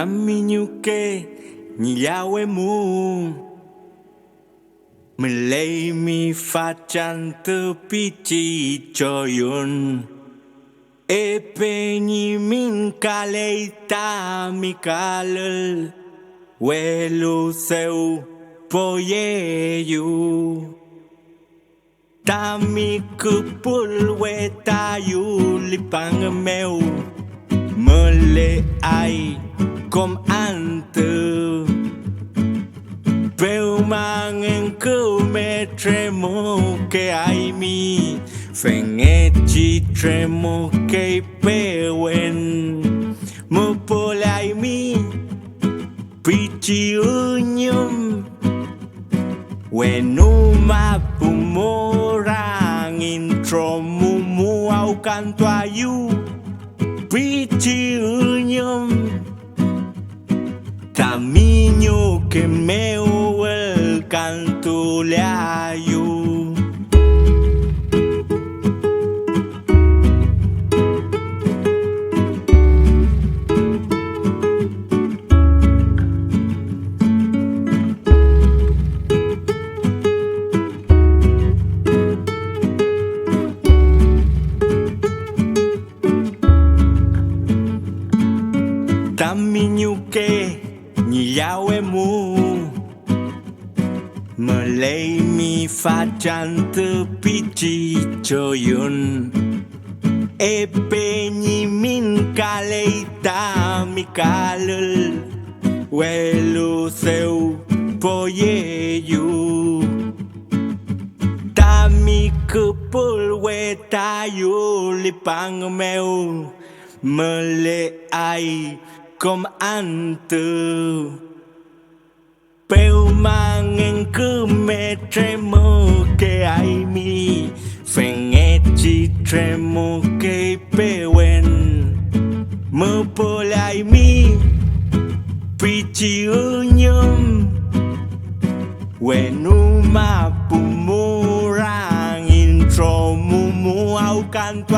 Taminyuke nyawe mu Melay mi facan tepi coyun Epe min kalei ta mi kalel Welu seu poyeyu Tami kepul wetayu lipang meu Mele ai kom ante Peu mangen ku me tremo ke ai mi Fengechi tremo ke pewen Mupolai mi Pichi unyum Wenu mapumorang intro mumu au canto ayu Pichi unyum Caminho que meu el canto le ayu Taminyuke nyawe mu Melay mi facan tepi coyun Epe min kalei ta mi kalel Welu seu poyeyu Tami kepul wetayu lipang meu Mele ai kom ante Peu mangen ku me tremo ke ai mi Fengechi tremo ke pewen Mepolai mi Pichi unyum Wenu mapumurang intro mumu au canto